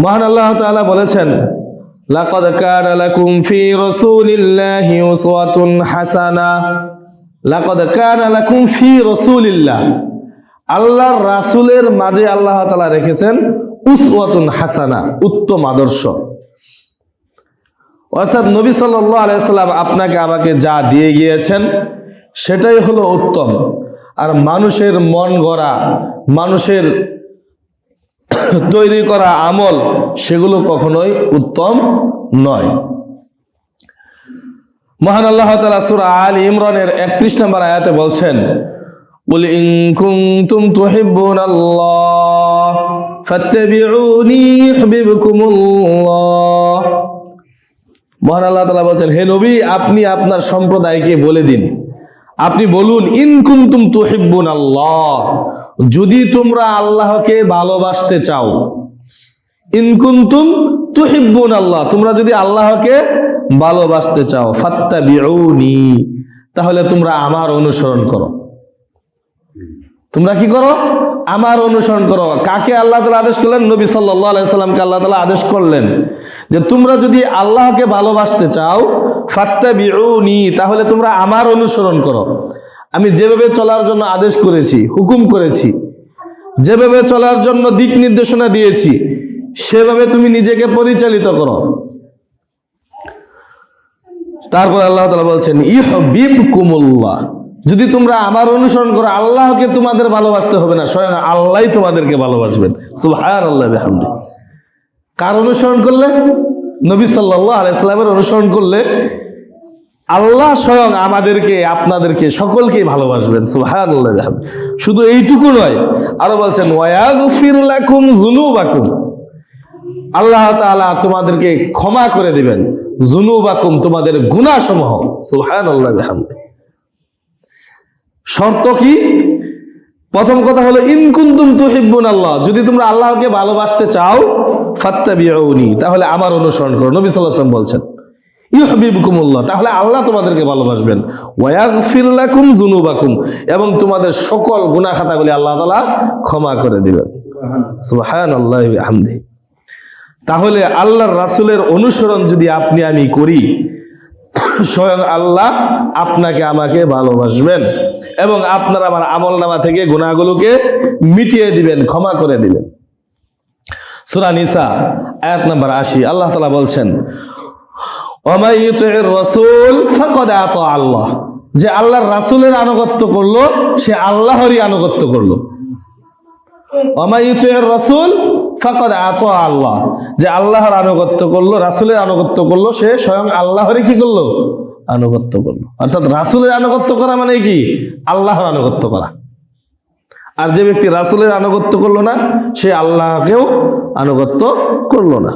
মহান আল্লাহ তাআলা বলেছেন, লাকাদ কানা লাকুম ফি রাসূলিল্লাহি উসওয়াতুন হাসানাহ। লাকাদ কানা লাকুম ফি রাসূলিল্লাহ, আল্লাহর রাসূলের মাঝে আল্লাহ তাআলা রেখেছেন উসওয়াতুন হাসানা, উত্তম আদর্শ। অর্থাৎ নবী সাল্লাল্লাহু আলাইহি সাল্লাম আপনাকে আমাকে যা দিয়ে গিয়েছেন সেটাই হলো উত্তম। আর মানুষের মন গড়া, মানুষের তৈরি করা আমল, সেগুলো কখনোই উত্তম নয়। মহান আল্লাহ তাআলা সূরা আলে ইমরানের 31 নম্বর আয়াতে বলছেন, কুল ইন কুনতুম তুহিব্বুনাল্লাহ ফাত্তাবিউনি ইউহিব্বুকুমুল্লাহ। মহান আল্লাহ তাআলা বলছেন, হে নবী, আপনি আপনার সম্প্রদায়কে বলে দিন, আপনি বলুন, ইন কুনতুম তুহিব্বুনাল্লাহ, যদি তোমরা আল্লাহকে ভালোবাসতে চাও। ইন কুনতুম তুহিব্বুনাল্লাহ, তোমরা যদি আল্লাহকে ভালোবাসতে চাও, ফাত্তাবিউনি, তাহলে তোমরা আমার অনুসরণ করো। তোমরা কি করো? আমার অনুসরণ করো। কাকে আল্লাহ তাআলা আদেশ করলেন? নবী সাল্লাল্লাহু আলাইহি সাল্লামকে আল্লাহ তাআলা আদেশ করলেন যে তোমরা যদি আল্লাহকে ভালোবাসতে চাও, ফাত্তাবিউনি, তাহলে তোমরা আমার অনুসরণ করো। আমি যেভাবে চলার জন্য আদেশ করেছি, হুকুম করেছি, যেভাবে চলার জন্য দিক নির্দেশনা দিয়েছি, সেভাবে তুমি নিজেকে পরিচালিত করো। তারপর আল্লাহ তাআলা বলছেন, ইউহিব্বুকুমুল্লাহ, যদি তোমরা আমার অনুসরণ করো, আল্লাহকে তোমাদের ভালোবাসতে হবে না, স্বয়ং আল্লাহই তোমাদেরকে ভালোবাসবেন। সুবহানাল্লাহ ওয়া বিহামদিহি। কার অনুসরণ করলে? নবী সাল্লাল্লাহু আলাইহি সাল্লামের অনুসরণ করলে আল্লাহ স্বয়ং আমাদেরকে, আপনাদেরকে, সকলকেই ভালোবাসবেন। সুবহানাল্লাহ ওয়া বিহামদিহি। শুধু এইটুকু নয়, আরো বলছেন, ওয়া ইয়াগফির লাকুম যুনুবাকুম, আল্লাহ তাআলা তোমাদেরকে ক্ষমা করে দিবেন, যুনুবাকুম, তোমাদের গুনাহসমূহ। সুবহানাল্লাহ ওয়া বিহামদিহি। শর্ত কি? প্রথম কথা হলো, ইন কুনতুম তুহিব্বুনাল্লাহ, যদি তোমরা আল্লাহকে ভালোবাসতে চাও, ফাত্তাবিউনি, তাহলে আমার অনুসরণ করো। নবী সাল্লাল্লাহু আলাইহি ওয়াসাল্লাম বলছেন, ইউহিব্বুকুমুল্লাহ, তাহলে আল্লাহ তোমাদেরকে ভালোবাসবেন। ওয়া ইয়াগফির লাকুম যুনুবাকুম, এবং তোমাদের সকল গুনাহ খাতাগুলি আল্লাহ তাআলা ক্ষমা করে দিবেন। সুবহানাল্লাহি ওয়া বিহামদিহি। তাহলে আল্লাহর রাসূলের অনুসরণ যদি আপনি আমি করি, স্বয়ং আল্লাহ আপনাকে আমাকে ভালোবাসবেন এবং আপনার আমার আমলনামা থেকে গুনাহগুলোকে মিটিয়ে দিবেন, ক্ষমা করে দিবেন। সূরা নিসা আয়াত নাম্বার 80, আল্লাহ তাআলা বলছেন, ওয়া মান ইউতি'র রাসূল ফাকাদ আতা আল্লাহ, যে আল্লাহর রাসূলের আনুগত্য করলো সে আল্লাহরই আনুগত্য করলো। ওয়া মান ইউতি'র রাসূল ফাকাদ আতা আল্লাহ, যে আল্লাহর আনুগত্য করলো, রাসূলের আনুগত্য করলো, সে স্বয়ং আল্লাহরই কি করলো? আনুগত্য করলো। অর্থাৎ রাসূলের আনুগত্য করা মানে কি? আল্লাহর আনুগত্য করা। আর যে ব্যক্তি রাসূলের আনুগত্য করলো না, সে আল্লাহকেও আনুগত্য করলো না।